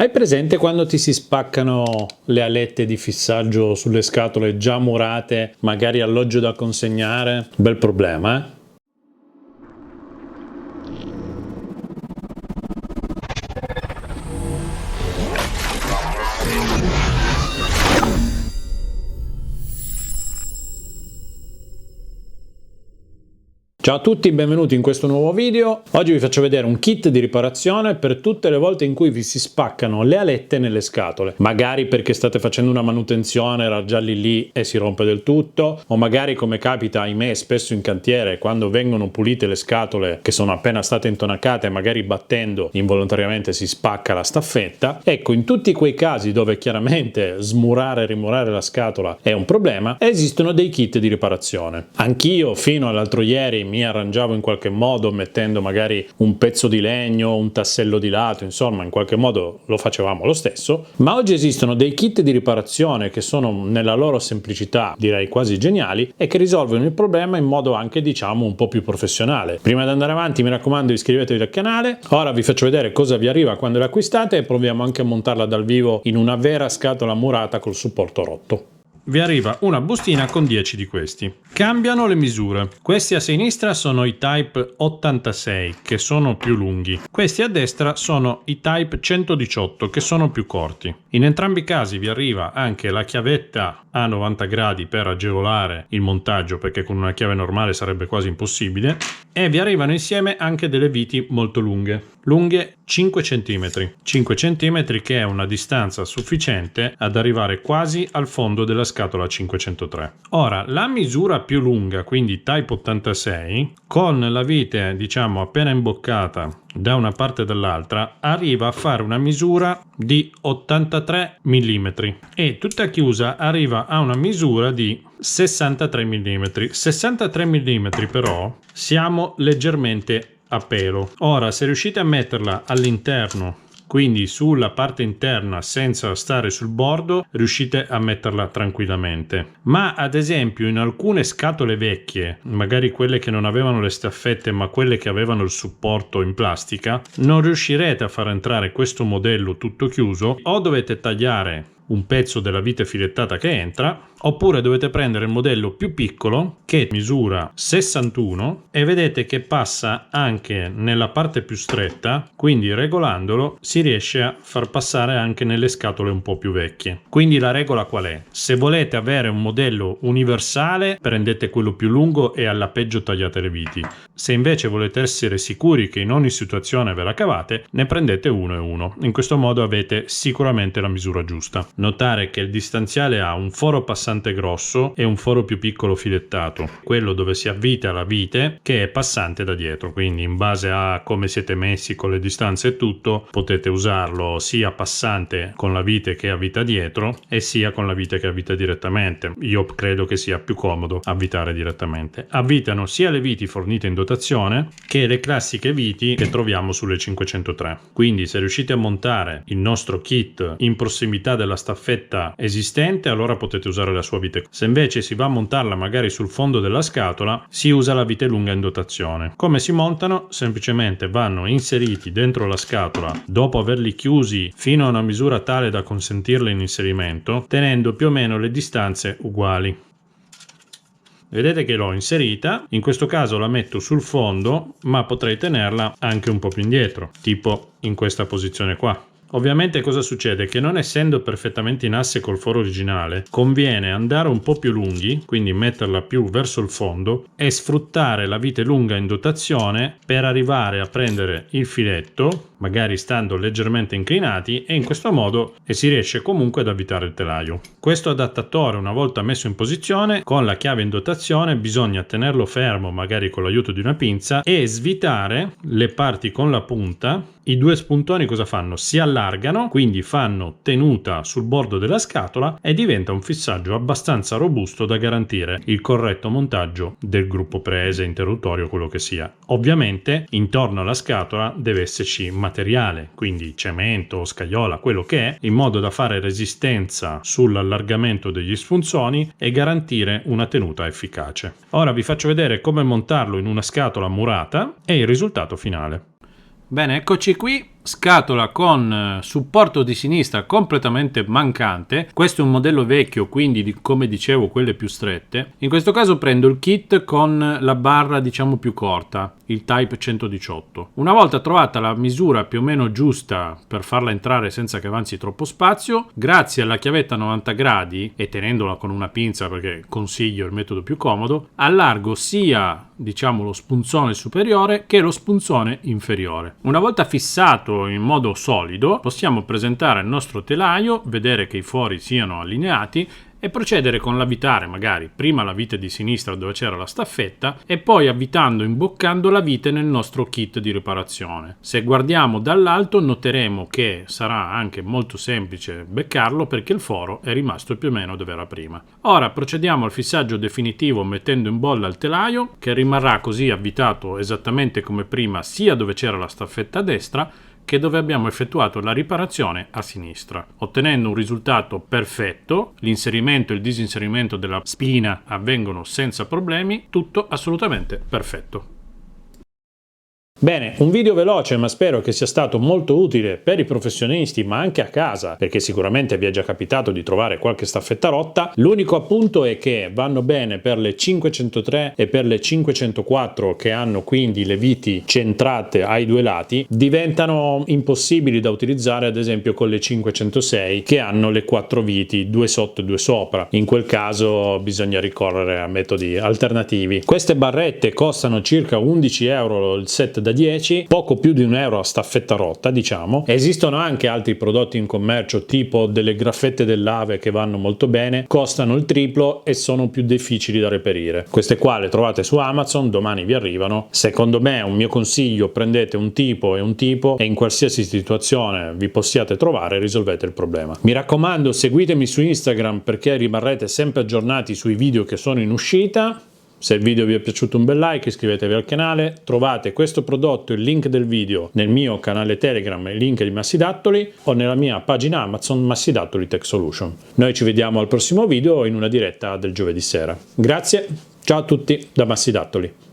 Hai presente quando ti si spaccano le alette di fissaggio sulle scatole già murate, magari alloggio da consegnare? Bel problema, eh? Ciao a tutti, benvenuti in questo nuovo video. Oggi vi faccio vedere un kit di riparazione per tutte le volte in cui vi si spaccano le alette nelle scatole. Magari perché state facendo una manutenzione, era già lì e si rompe del tutto, o magari come capita, ahimè, spesso in cantiere, quando vengono pulite le scatole che sono appena state intonacate, magari battendo involontariamente si spacca la staffetta. Ecco, in tutti quei casi dove chiaramente smurare e rimurare la scatola è un problema, esistono dei kit di riparazione. Anch'io fino all'altro ieri mi arrangiavo in qualche modo mettendo magari un pezzo di legno, un tassello di lato, insomma in qualche modo lo facevamo lo stesso, ma oggi esistono dei kit di riparazione che sono nella loro semplicità direi quasi geniali e che risolvono il problema in modo anche diciamo un po' più professionale. Prima di andare avanti mi raccomando iscrivetevi al canale, ora vi faccio vedere cosa vi arriva quando le acquistate e proviamo anche a montarla dal vivo in una vera scatola murata col supporto rotto. Vi arriva una bustina con 10 di questi. Cambiano le misure. Questi a sinistra sono i Type 86 che sono più lunghi. Questi a destra sono i Type 118 che sono più corti. In entrambi i casi vi arriva anche la chiavetta a 90 gradi per agevolare il montaggio perché con una chiave normale sarebbe quasi impossibile e vi arrivano insieme anche delle viti molto lunghe 5 cm. 5 cm che è una distanza sufficiente ad arrivare quasi al fondo della scatola 503. Ora, la misura più lunga, quindi Type 86, con la vite diciamo appena imboccata da una parte e dall'altra, arriva a fare una misura di 83 mm e tutta chiusa arriva a una misura di 63 mm. 63 mm però siamo leggermente a pelo. Ora, se riuscite a metterla all'interno, quindi sulla parte interna senza stare sul bordo, riuscite a metterla tranquillamente. Ma ad esempio in alcune scatole vecchie, magari quelle che non avevano le staffette ma quelle che avevano il supporto in plastica, non riuscirete a far entrare questo modello tutto chiuso, o dovete tagliare un pezzo della vite filettata che entra, oppure dovete prendere il modello più piccolo che misura 61 e vedete che passa anche nella parte più stretta, quindi regolandolo si riesce a far passare anche nelle scatole un po' più vecchie. Quindi la regola qual è? Se volete avere un modello universale prendete quello più lungo e alla peggio tagliate le viti. Se invece volete essere sicuri che in ogni situazione ve la cavate, ne prendete uno e uno. In questo modo avete sicuramente la misura giusta. Notare che il distanziale ha un foro passante grosso e un foro più piccolo filettato, quello dove si avvita la vite che è passante da dietro, quindi in base a come siete messi con le distanze e tutto potete usarlo sia passante con la vite che avvita dietro e sia con la vite che avvita direttamente. Io credo che sia più comodo avvitare direttamente. Avvitano sia le viti fornite in dotazione che le classiche viti che troviamo sulle 503. Quindi se riuscite a montare il nostro kit in prossimità della staffetta esistente, allora potete usare la sua vite. Se invece si va a montarla magari sul fondo della scatola, si usa la vite lunga in dotazione. Come si montano? Semplicemente vanno inseriti dentro la scatola dopo averli chiusi fino a una misura tale da consentirle in inserimento, tenendo più o meno le distanze uguali. Vedete che l'ho inserita, in questo caso la metto sul fondo, ma potrei tenerla anche un po' più indietro, tipo in questa posizione qua. Ovviamente cosa succede? Che non essendo perfettamente in asse col foro originale, conviene andare un po' più lunghi, quindi metterla più verso il fondo e sfruttare la vite lunga in dotazione per arrivare a prendere il filetto, magari stando leggermente inclinati, e in questo modo si riesce comunque ad avvitare il telaio. Questo adattatore, una volta messo in posizione, con la chiave in dotazione bisogna tenerlo fermo, magari con l'aiuto di una pinza, e svitare le parti con la punta. I due spuntoni cosa fanno? Si allargano, quindi fanno tenuta sul bordo della scatola e diventa un fissaggio abbastanza robusto da garantire il corretto montaggio del gruppo prese, interruttorio, quello che sia. Ovviamente intorno alla scatola deve esserci materiale, quindi cemento o scagliola, quello che è, in modo da fare resistenza sull'allargamento degli spunzoni e garantire una tenuta efficace. Ora vi faccio vedere come montarlo in una scatola murata e il risultato finale. Bene, eccoci qui. scatola con supporto di sinistra completamente mancante. Questo è un modello vecchio, quindi come dicevo quelle più strette. In questo caso prendo il kit con la barra diciamo più corta, il Type 118. Una volta trovata la misura più o meno giusta per farla entrare senza che avanzi troppo spazio, grazie alla chiavetta 90 gradi e tenendola con una pinza, perché consiglio il metodo più comodo, allargo sia diciamo lo spunzone superiore che lo spunzone inferiore. Una volta fissato in modo solido, possiamo presentare il nostro telaio, vedere che i fori siano allineati e procedere con l'avvitare magari prima la vite di sinistra dove c'era la staffetta e poi avvitando, imboccando la vite nel nostro kit di riparazione. Se guardiamo dall'alto noteremo che sarà anche molto semplice beccarlo perché il foro è rimasto più o meno dove era prima. Ora procediamo al fissaggio definitivo mettendo in bolla il telaio, che rimarrà così avvitato esattamente come prima sia dove c'era la staffetta a destra che dove abbiamo effettuato la riparazione a sinistra, ottenendo un risultato perfetto. L'inserimento e il disinserimento della spina avvengono senza problemi, tutto assolutamente perfetto. Bene, un video veloce ma spero che sia stato molto utile per i professionisti ma anche a casa, perché sicuramente vi è già capitato di trovare qualche staffetta rotta. L'unico appunto è che vanno bene per le 503 e per le 504 che hanno quindi le viti centrate ai due lati, diventano impossibili da utilizzare ad esempio con le 506 che hanno le 4 viti, due sotto e due sopra. In quel caso bisogna ricorrere a metodi alternativi. Queste barrette costano circa 11 euro il set da 10, poco più di €1 a staffetta rotta diciamo. Esistono anche altri prodotti in commercio tipo delle graffette dell'Ave che vanno molto bene, costano il triplo e sono più difficili da reperire. Queste qua le trovate su Amazon, domani vi arrivano. Secondo me un mio consiglio: prendete un tipo e in qualsiasi situazione vi possiate trovare risolvete il problema. Mi raccomando, seguitemi su Instagram perché rimarrete sempre aggiornati sui video che sono in uscita. Se il video vi è piaciuto un bel like, iscrivetevi al canale. Trovate questo prodotto, il link del video, nel mio canale Telegram e il link di Massidattoli o nella mia pagina Amazon Massidattoli Tech Solution. Noi ci vediamo al prossimo video in una diretta del giovedì sera. Grazie, ciao a tutti da Massidattoli.